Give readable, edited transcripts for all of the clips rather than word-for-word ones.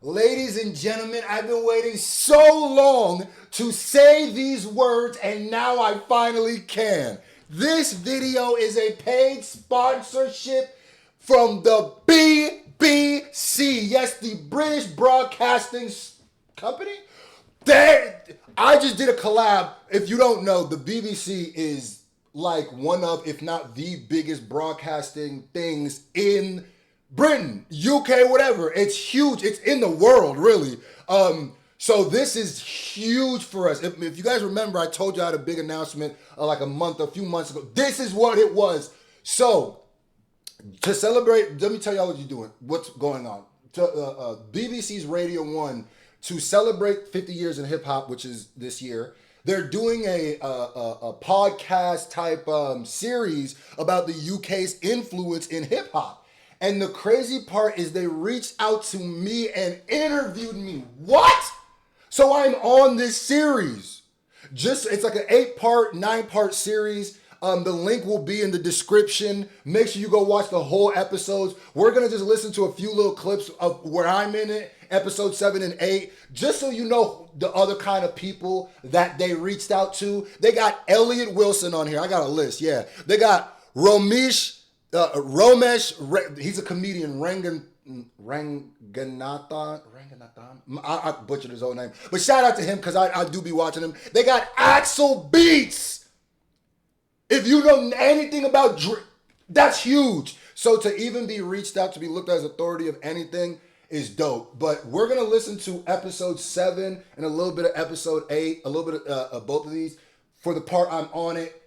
Ladies and gentlemen, I've been waiting so long to say these words, and now I finally can. This video is a paid sponsorship from the BBC. Yes, the British Broadcasting Company. I just did a collab. If you don't know, the BBC is like one of, if not the biggest broadcasting things in Britain, UK, whatever. It's huge. It's in the world, really. So this is huge for us. If you guys remember, I told you I had a big announcement like a few months ago. This is what it was. So to celebrate, let me tell y'all what you're doing. What's going on? BBC's Radio 1, to celebrate 50 years in hip hop, which is this year, they're doing a podcast type series about the UK's influence in hip hop. And the crazy part is they reached out to me and interviewed me. What? So I'm on this series. It's like an 8-part, 9-part series. The link will be in the description. Make sure you go watch the whole episodes. We're going to just listen to a few little clips of where I'm in it, episode 7 and 8, just so you know the other kind of people that they reached out to. They got Elliot Wilson on here. I got a list, yeah. They got Romesh, he's a comedian, Ranganathan. I butchered his whole name. But shout out to him because I do be watching him. They got Axel Beats. If you know anything about that's huge. So to even be reached out, to be looked at as authority of anything is dope. But we're going to listen to episode 7 and a little bit of episode 8, a little bit of both of these for the part I'm on it.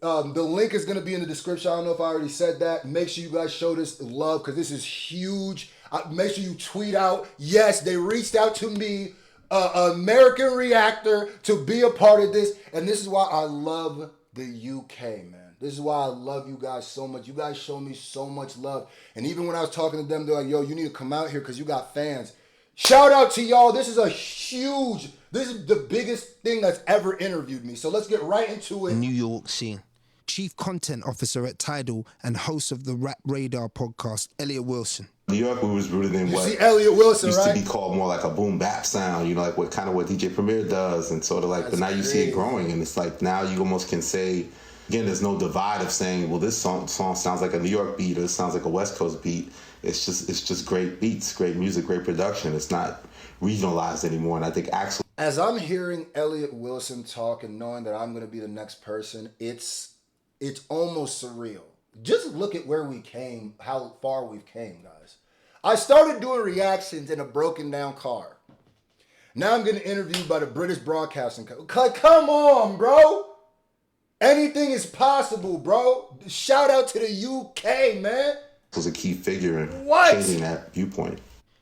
The link is going to be in the description. I don't know if I already said that. Make sure you guys show this love because this is huge. Make sure you tweet out, yes, they reached out to me, American Reactor, to be a part of this. And this is why I love the UK, man. This is why I love you guys so much. You guys show me so much love. And even when I was talking to them, they're like, yo, you need to come out here because you got fans. Shout out to y'all. This is the biggest thing that's ever interviewed me. So let's get right into it. New York scene. Chief Content Officer at Tidal and host of the Rap Radar podcast, Elliot Wilson. New York was rooted in what Elliot Wilson, used right? to be called more like a boom bap sound, you know, like what DJ Premier does, and sort of like, but now you see it growing, and it's like now you almost can say, again, there's no divide of saying, well, this song sounds like a New York beat or this sounds like a West Coast beat. It's just great beats, great music, great production. It's not regionalized anymore, and I think Axel. As I'm hearing Elliot Wilson talk and knowing that I'm going to be the next person, it's almost surreal. Just look at where we came, how far we've came, guys. I started doing reactions in a broken down car. Now I'm getting interviewed by the British Broadcasting Company. Come on, bro. Anything is possible, bro. Shout out to the UK, man. Was a key figure in changing that viewpoint.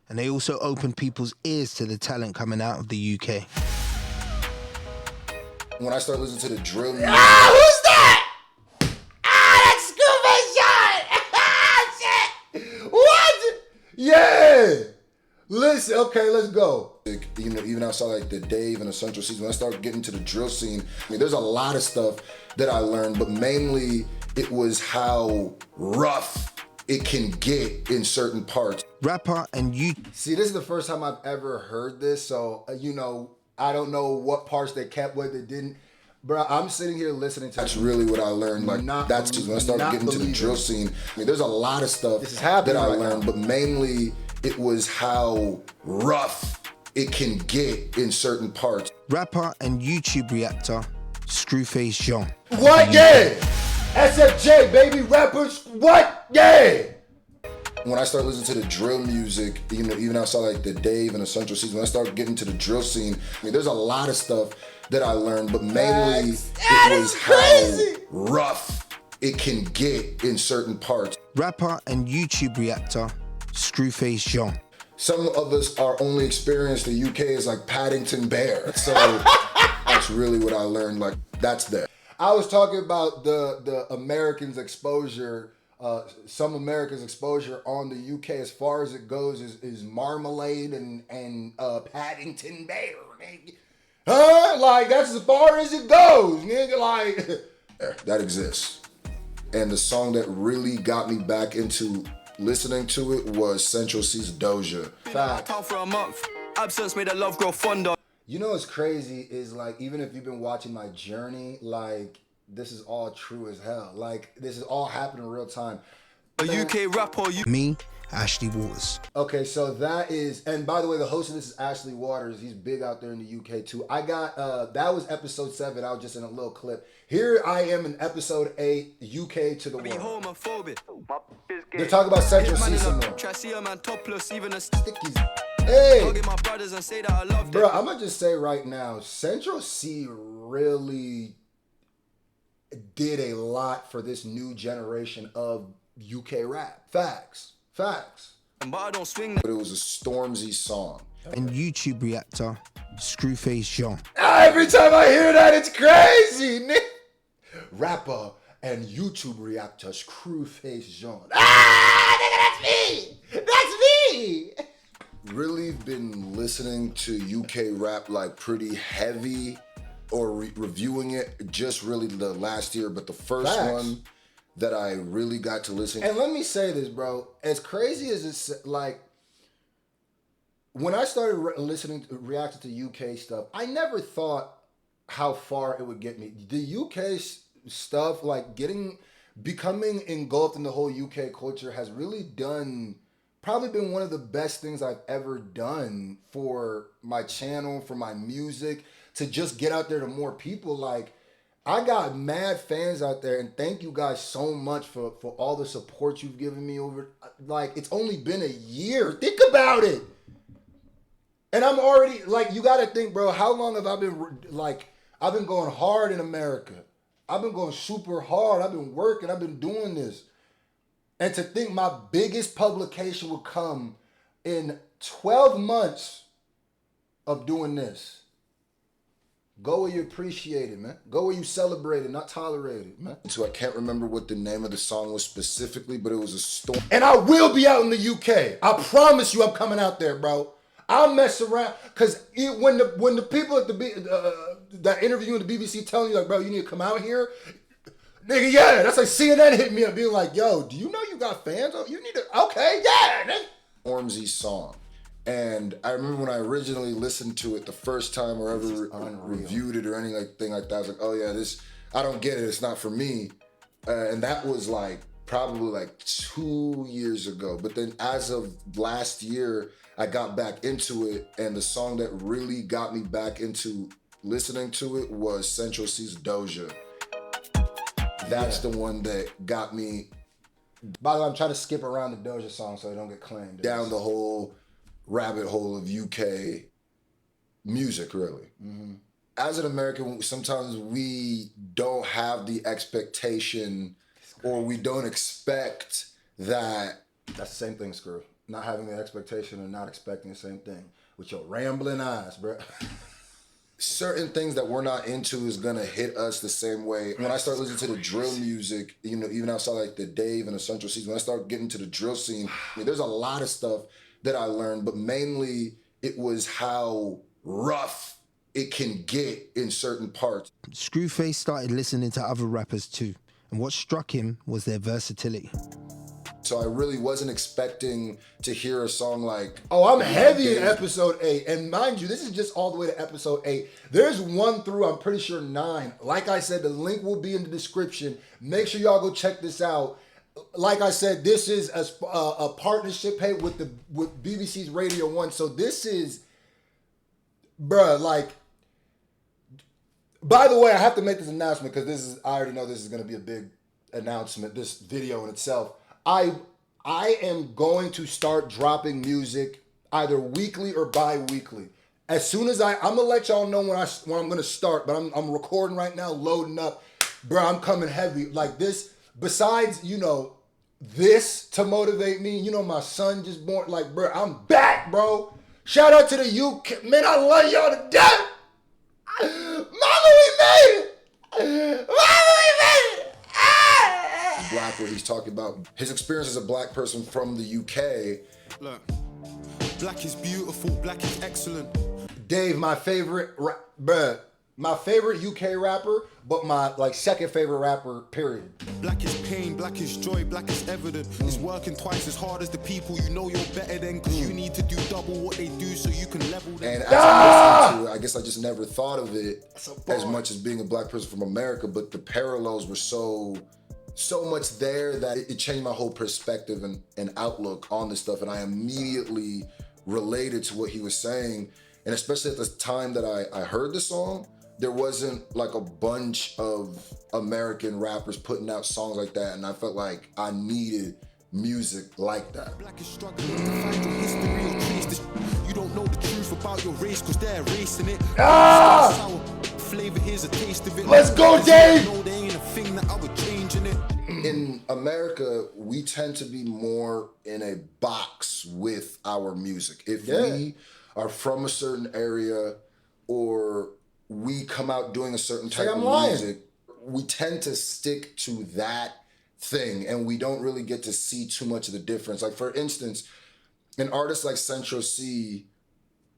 And they also opened people's ears to the talent coming out of the UK. When I start listening to the drill music. Who's that? That's Scru Face Jean. Shit. What? Yeah. Listen, okay, let's go. You know, even outside like the Dave and the Central Season, when I start getting to the drill scene, I mean, there's a lot of stuff that I learned, but mainly it was how rough it can get in certain parts. Rapper and you. See, this is the first time I've ever heard this, so, you know, I don't know what parts they kept, what they didn't. Bro, I'm sitting here listening to. That's really what I learned. Like, that's just when I started getting to the drill scene. I mean, there's a lot of stuff that I learned, but mainly it was how rough it can get in certain parts. Rapper and YouTube reactor, Scru Face Jean. What? Yeah! SFJ, baby, rappers, what? Yeah! When I start listening to the drill music, you know, even outside like the Dave and the Central Season, when I start getting to the drill scene, I mean, there's a lot of stuff that I learned, but mainly it was how rough it can get in certain parts. Rapper and YouTube reactor, Scru Face Jean. Some of us, our only experience the UK is like Paddington Bear. So that's really what I learned. Like, that's that. I was talking about the Americans' exposure, some Americans' exposure on the UK as far as it goes is Marmalade and Paddington Bear. Nigga. Huh? Like, that's as far as it goes, nigga. Like, that exists. And the song that really got me back into listening to it was Central C's Doja. Fact. For a month. Absence made the love grow fonder. You know what's crazy is like, even if you've been watching my journey, like this is all true as hell. Like this is all happening in real time. A UK rapper, Me, Ashley Waters. Okay, so that is, and by the way, the host of this is Ashley Waters. He's big out there in the UK too. I got, that was episode 7. I was just in a little clip. Here I am in episode 8, UK to the world. homophobic. They're talking about Central C some more. Try see a man topless, even a Stickies. Hey, hug my brothers and say that I love them. bro, I'm gonna just say right now, Central C really did a lot for this new generation of UK rap. Facts. But I don't swing But it was a Stormzy song. And YouTube reactor, Scru Face Jean. Every time I hear that, it's crazy, Nick. Rapper and YouTube reactor, Scru Face Jean. Ah, nigga, that's me. Really been listening to UK rap like pretty heavy, or reviewing it just really the last year, but the first one that I really got to listen. And let me say this, bro, as crazy as it's like, when I started reacting to UK stuff, I never thought how far it would get me. The UK stuff, like becoming engulfed in the whole UK culture has really probably been one of the best things I've ever done for my channel, for my music, to just get out there to more people. Like, I got mad fans out there, and thank you guys so much for all the support you've given me over, like, it's only been a year. Think about it. And I'm already, like, you gotta think, bro, how long have I been, like, I've been going hard in America. I've been going super hard. I've been working. I've been doing this. And to think my biggest publication would come in 12 months of doing this. Go where you appreciate it, man. Go where you celebrate it, not tolerate it, man. So I can't remember what the name of the song was specifically, but it was a storm. And I will be out in the UK. I promise you I'm coming out there, bro. I'll mess around. Because when the people at that interview in the BBC telling you, like, bro, you need to come out here. Nigga, yeah, that's like CNN hitting me up being like, yo, do you know you got fans? You need to, okay, yeah. Stormzy's song. And I remember when I originally listened to it the first time or ever reviewed it or anything like that, I was like, oh yeah, I don't get it, it's not for me. And that was like probably like 2 years ago. But then as of last year, I got back into it, and the song that really got me back into listening to it was Central C's Doja. That's the one that got me. By the way, I'm trying to skip around the Doja song so I don't get claimed. Down the whole rabbit hole of UK music, really. Mm-hmm. As an American, sometimes we don't have the expectation, or we don't expect that. That's the same thing, Screw. Not having the expectation and not expecting the same thing. With your rambling eyes, bro. Certain things that we're not into is gonna hit us the same way. When I start listening to the drill music, you know, even outside like the Dave and the Central Seas, when I start getting to the drill scene, I mean, there's a lot of stuff that I learned, but mainly it was how rough it can get in certain parts. Scru Face started listening to other rappers too, and what struck him was their versatility. So I really wasn't expecting to hear a song like, oh, I'm heavy in episode 8. And mind you, this is just all the way to episode 8. There's 1 through, I'm pretty sure 9. Like I said, the link will be in the description. Make sure y'all go check this out. Like I said, this is a partnership with BBC's Radio 1. So this is, bruh, like, by the way, I have to make this announcement because I already know this is going to be a big announcement, this video in itself. I am going to start dropping music either weekly or bi-weekly. As soon as I'm gonna let y'all know when I'm gonna start, but I'm recording right now, loading up. Bro, I'm coming heavy. Like this, besides, you know, this to motivate me, you know, my son just born, like, bro, I'm back, bro. Shout out to the UK. Man, I love y'all to death. Mama, we made it. Mama, we made it. Black, where he's talking about his experience as a black person from the UK. Look, black is beautiful, black is excellent. Dave, my favorite, bruh, my favorite UK rapper, but my like second favorite rapper, period. Black is pain, black is joy, black is evident. It's working twice as hard as the people you know you're better than, cause you need to do double what they do so you can level them. And as I'm listening to it, I guess I just never thought of it as much as being a black person from America, but the parallels were so much there that it changed my whole perspective and outlook on this stuff. And I immediately related to what he was saying. And especially at the time that I heard the song, there wasn't like a bunch of American rappers putting out songs like that. And I felt like I needed music like that. Black is struggling to find your history or trace this. You don't know the truth about your race cause they're erasing it. Sour flavor, here's a taste of it. Let's go, Dave! No, there ain't a thing that I would change in it. In America, we tend to be more in a box with our music. If we are from a certain area or we come out doing a certain type of music, we tend to stick to that thing and we don't really get to see too much of the difference. Like for instance, an artist like Central C,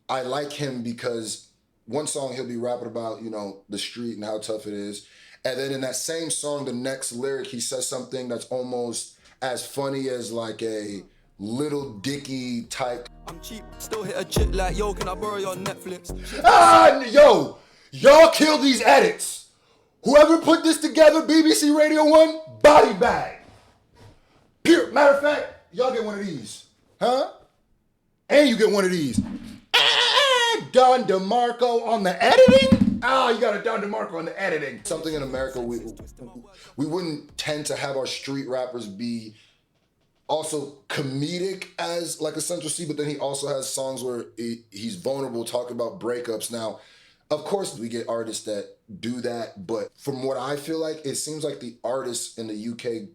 I like him because one song he'll be rapping about, you know, the street and how tough it is. And then in that same song, the next lyric, he says something that's almost as funny as like a Little Dicky type. I'm cheap, still hit a chick like, yo, can I borrow your Netflix? Yo, y'all kill these edits. Whoever put this together, BBC Radio 1, body bag. Pure. Matter of fact, y'all get one of these. Huh? And you get one of these. Don DeMarco on the editing? You got a Don DeMarco on the editing. Something in America, we wouldn't tend to have our street rappers be also comedic as like a Central C, but then he also has songs where he's vulnerable, talking about breakups. Now, of course, we get artists that do that, but from what I feel like, it seems like the artists in the UK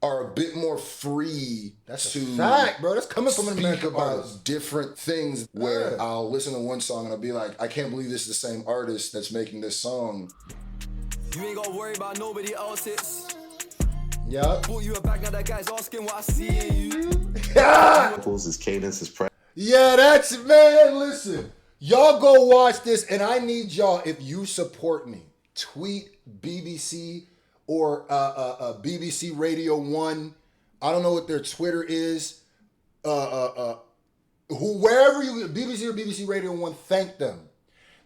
are a bit more free to fact, bro. That's coming from an speak American about artist. Different things where I'll listen to one song and I'll be like, I can't believe this is the same artist that's making this song. You ain't gotta worry about nobody else's. Yeah. Bought you a bag, now that guy's asking what I see in you. His cadence, his press. Yeah, that's, man, listen. Y'all go watch this, and I need y'all, if you support me, tweet BBC or BBC Radio 1. I don't know what their Twitter is. Whoever you, BBC or BBC Radio 1, thank them.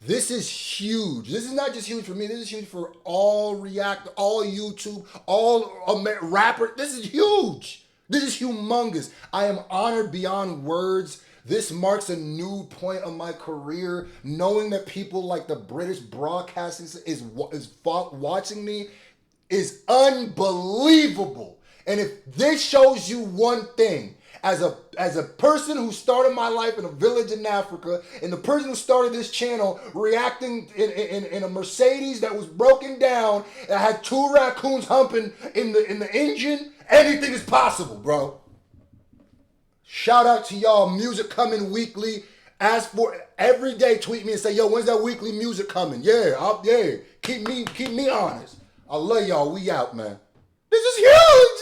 This is huge. This is not just huge for me. This is huge for all React, all YouTube, all rapper. This is huge. This is humongous. I am honored beyond words. This marks a new point of my career. Knowing that people like the British Broadcasting is watching me is unbelievable. And if this shows you one thing, as a person who started my life in a village in Africa, and the person who started this channel reacting in a Mercedes that was broken down and had 2 raccoons humping in the engine, anything is possible, bro. Shout out to y'all. Music coming weekly. Ask for every day. Tweet me and say, yo, when's that weekly music coming? Yeah, yeah. Keep me honest. I love y'all. We out, man. This is huge.